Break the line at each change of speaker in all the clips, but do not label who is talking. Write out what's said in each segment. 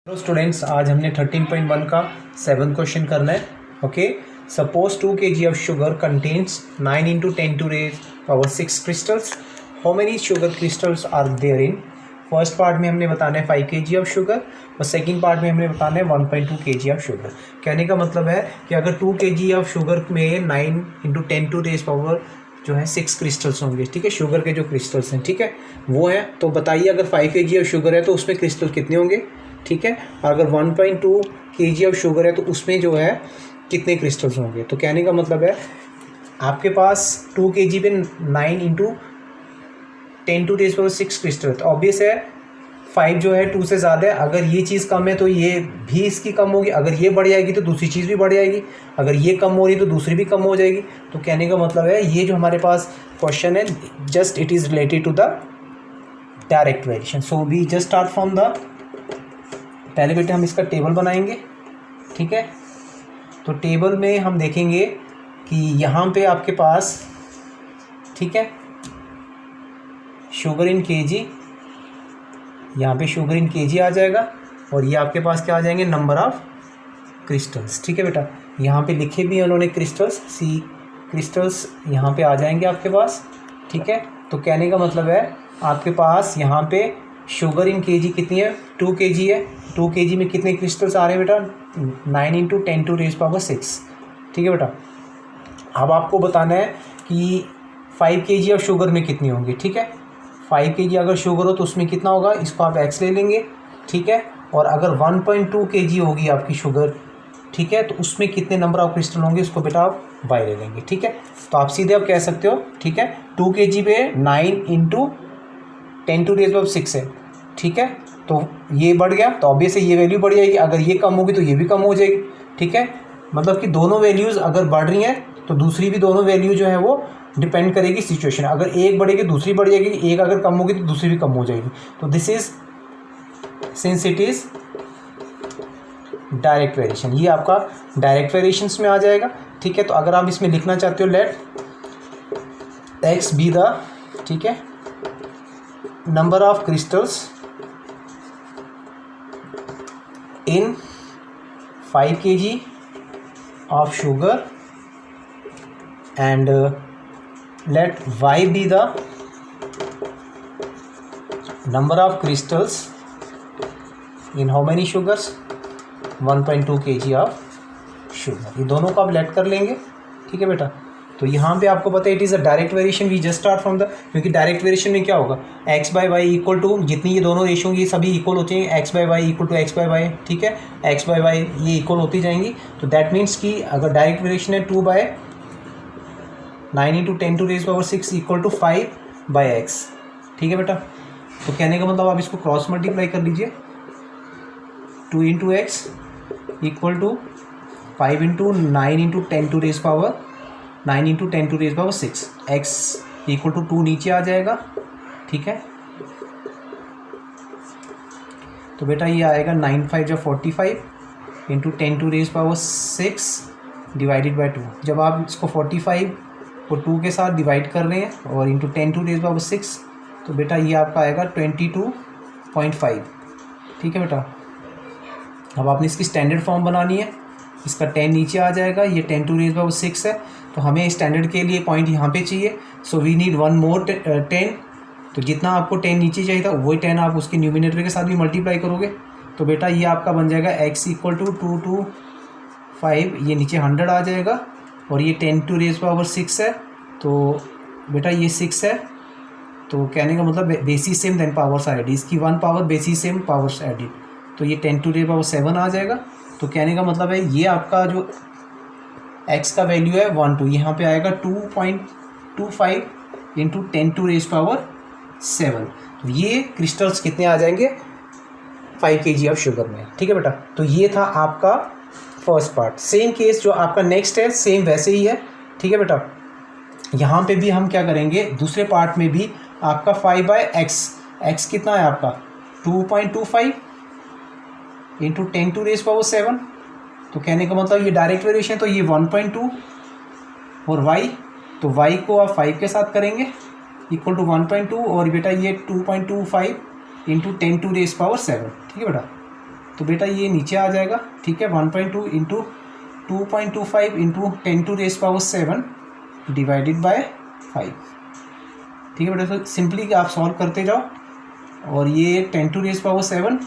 Hello students, आज हमने 13.1 का 7 क्वेश्चन करना है. Okay, suppose 2 kg of sugar contains 9 into 10 to raise power 6 crystals. How many sugar crystals are there in. First part में हमने बताना है 5 kg ऑफ शुगर और सेकंड पार्ट में हमने बताना है 1.2 kg ऑफ शुगर. कहने का मतलब है कि अगर 2 kg ऑफ शुगर में 9 into 10 to raise पावर जो है 6 क्रिस्टल्स होंगे. ठीक है, शुगर के जो क्रिस्टल्स हैं, ठीक है, वो है. तो बताइए अगर 5 kg ऑफ शुगर है तो उसमें क्रिस्टल कितने होंगे. ठीक है, अगर 1.2 kg ऑफ शुगर है तो उसमें जो है कितने क्रिस्टल्स होंगे. तो कहने का मतलब है आपके पास 2 kg पे 9 into 10 to raise power 6 crystal. तो ऑब्वियस है 5 जो है 2 से ज़्यादा है. अगर ये चीज़ कम है तो ये भी इसकी कम होगी. अगर ये बढ़ जाएगी तो दूसरी चीज़ भी बढ़ जाएगी. अगर ये कम हो रही तो दूसरी भी कम हो जाएगी. तो कहने का मतलब है ये जो हमारे पास क्वेश्चन है just it is related to the direct variation. So we just start from the पहले बेटे हम इसका टेबल बनाएंगे. ठीक है, तो टेबल में हम देखेंगे कि यहाँ पे आपके पास, ठीक है, शुगर इन केजी, यहाँ पे शुगर इन केजी आ जाएगा और ये आपके पास क्या आ जाएंगे, नंबर ऑफ क्रिस्टल्स. ठीक है बेटा, यहाँ पे लिखे भी हैं उन्होंने क्रिस्टल्स, सी क्रिस्टल्स यहाँ पे आ जाएंगे आपके पास. ठीक है, तो कहने का मतलब है आपके पास यहाँ पे शुगर इन केजी कितनी है, 2 kg है. 2 kg में कितने क्रिस्टल्स आ रहे हैं बेटा, 9 into 10 to raise power 6. ठीक है बेटा, अब आपको बताना है कि 5 kg ऑफ शुगर में कितनी होंगी. ठीक है, 5 kg अगर शुगर हो तो उसमें कितना होगा, इसको आप x ले लेंगे. ठीक है, और अगर 1.2 kg होगी आपकी शुगर, ठीक है, तो उसमें कितने नंबर ऑफ क्रिस्टल होंगे, उसको बेटा आप y ले लेंगे. ठीक है, तो आप सीधे आप कह सकते हो, ठीक है, 2 kg पे 9 into 10 to raise power 6 है. ठीक है, तो ये बढ़ गया तो ऑब्वियसली ये वैल्यू बढ़ जाएगी. अगर ये कम होगी तो ये भी कम हो जाएगी. ठीक है, मतलब कि दोनों वैल्यूज़ अगर बढ़ रही हैं तो दूसरी भी दोनों वैल्यू जो है वो डिपेंड करेगी सिचुएशन. अगर एक बढ़ेगी दूसरी बढ़ जाएगी, एक अगर कम होगी तो दूसरी भी कम हो जाएगी. तो this is since it is direct variation, ये आपका डायरेक्ट वेरिएशंस में आ जाएगा. ठीक है, तो अगर आप इसमें लिखना चाहते हो लेट एक्स बी द, ठीक है, number of crystals in 5 kg of sugar and let y be the number of crystals in how many sugars, 1.2 kg of sugar. ये दोनों को आप लेट कर लेंगे. ठीक है बेटा, तो यहाँ पे आपको पता है it is a direct variation. We just start from the, क्योंकि डायरेक्ट वेरिएशन में क्या होगा, x by y equal to, जितनी ये दोनों रेशियो होंगी ये सभी इक्वल होती हैं, x by y equal to x by y. ठीक है, x बाई वाई ये इक्वल होती जाएंगी. तो दैट मीन्स कि अगर डायरेक्ट वेरिएशन है 2 by 9 into 10 to raise power 6 equal to 5 by x. ठीक है बेटा, तो कहने का मतलब आप इसको क्रॉस मल्टीप्लाई कर लीजिए. 2 into x equal to 5 into 9 into 10 to raise power 9 into 10 to raise power 6. x equal to 2 नीचे आ जाएगा. ठीक है, तो बेटा ये आएगा 9 5 जो 45 into 10 to raise power 6 divided by 2. जब आप इसको 45 को 2 के साथ डिवाइड कर रहे हैं और इंटू 10 to raise power 6, तो बेटा ये आपका आएगा 22.5. ठीक है बेटा, अब आपने इसकी स्टैंडर्ड फॉर्म बनानी है. इसका 10 नीचे आ जाएगा, ये 10 to raise power 6 है, तो हमें स्टैंडर्ड के लिए पॉइंट यहाँ पे चाहिए. So we need 1 more 10. तो जितना आपको 10 नीचे चाहिए था वही 10 आप उसके न्यूमिनेटर के साथ भी मल्टीप्लाई करोगे. तो बेटा ये आपका बन जाएगा x इक्वल टू 2 to 5, ये नीचे 100 आ जाएगा और ये 10 to raise power 6 है. तो बेटा ये 6 है, तो कहने का मतलब basis same then powers added, इसकी 1 power basis same powers added, तो ये 10 to raise power 7 आ जाएगा. तो कहने का मतलब है ये आपका जो x का वैल्यू है 1 2, यहाँ पे आएगा 2.25 इंटू 10 to raise power 7. तो ये क्रिस्टल्स कितने आ जाएंगे 5 kg ऑफ शुगर में. ठीक है बेटा, तो ये था आपका फर्स्ट पार्ट. सेम केस जो आपका नेक्स्ट है सेम वैसे ही है. ठीक है बेटा, यहाँ पे भी हम क्या करेंगे, दूसरे पार्ट में भी आपका 5 बाई एक्स कितना है आपका 2.25 इंटू 10 to raise power 7. तो कहने का मतलब ये डायरेक्ट वेरिएशन, तो ये 1.2 और y, तो y को आप 5 के साथ करेंगे इक्वल टू 1.2 और बेटा ये 2.25 इंटू 10 to raise power 7. ठीक है बेटा, तो बेटा ये नीचे आ जाएगा, ठीक है। 1.2 इंटू 2.25 इंटू 10⁻⁷ डिवाइडेड बाय 5, ठीक है बेटा। तो सिंपली आप सॉल्व करते जाओ, और ये 10⁻⁷,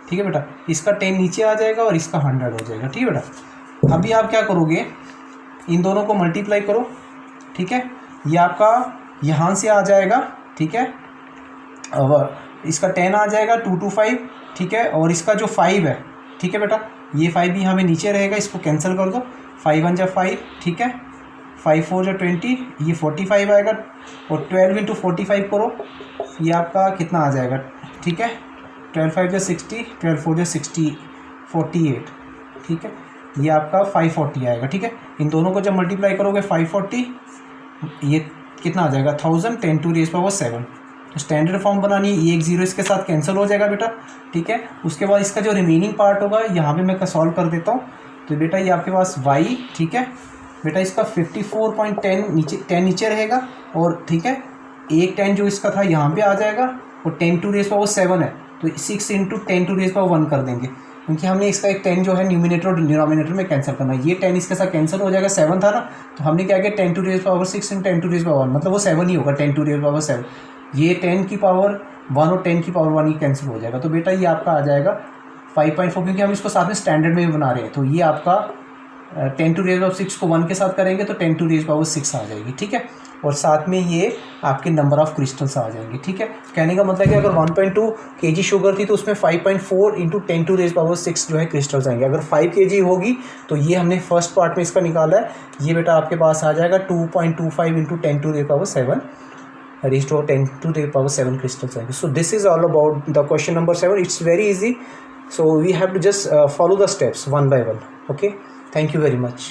ठीक है बेटा, इसका 10 नीचे आ जाएगा और इसका 100 हो जाएगा, ठीक है बेटा। अभी आप क्या करोगे, इन दोनों को मल्टीप्लाई करो, ठीक है। ये आपका यहाँ से आ जाएगा, ठीक है, और इसका 10 आ जाएगा 225, ठीक है, और इसका जो 5 है, ठीक है बेटा, ये 5 भी हमें नीचे रहेगा, इसको कैंसिल कर दो। 5 1 जा 5, ठीक है, 5 4 जा 20, ये 45 आएगा, और 12 इंटू 45 करो, ये आपका कितना आ जाएगा, ठीक है। 12 5 जा 60, 12 4 जा 60, 48, ठीक है, ये आपका 540 आएगा, ठीक है। इन दोनों को जब मल्टीप्लाई करोगे 540, ये कितना आ जाएगा 1000 10⁻⁷। तो स्टैंडर्ड फॉर्म बनानी है, ये एक 0 इसके साथ कैंसिल हो जाएगा बेटा, ठीक है। उसके बाद इसका जो रिमेनिंग पार्ट होगा यहाँ पे मैं सॉल्व कर देता हूँ। तो बेटा ये आपके पास y, ठीक है बेटा, इसका 54.10 नीचे 10 नीचे रहेगा, और ठीक है एक 10 जो इसका था यहाँ पे आ जाएगा, और 10⁻⁷ है, तो 6 इंटू 10⁻1 कर देंगे, क्योंकि हमने इसका एक 10 जो है न्यूमिनेटर और डिनोमिनेटर में कैंसिल करना है। ये 10 इसके साथ कैंसिल हो जाएगा, 7 था ना, तो हमने क्या किया 10⁻�6 इंटू 10⁻1, मतलब वो 7 ही होगा, 10⁻7। ये 10 की पावर 1 और 10 की पावर 1 ही कैंसिल हो जाएगा। तो बेटा ये आपका आ जाएगा 5.4, क्योंकि हम इसको साथ में स्टैंडर्ड में भी बना रहे हैं। तो ये आपका 10⁻6 को 1 के साथ करेंगे तो 10⁻6 आ जाएगी, ठीक है। और साथ में ये आपके नंबर ऑफ़ क्रिस्टल्स आ जाएंगे, ठीक है। कहने का मतलब है कि अगर 1.2 kg शुगर थी तो उसमें 5.4 इंटू 10⁻6 जो है क्रिस्टल्स आएंगे। अगर 5 kg होगी तो ये हमने फर्स्ट पार्ट में इसका निकाला है, ये बेटा आपके पास आ जाएगा 2.25 इंटू 10⁻7 raised to 10⁻7 crystals आएंगे। So this is all about the question number 7. It's very easy. So we have to just follow the steps one by one. Okay. Thank you very much.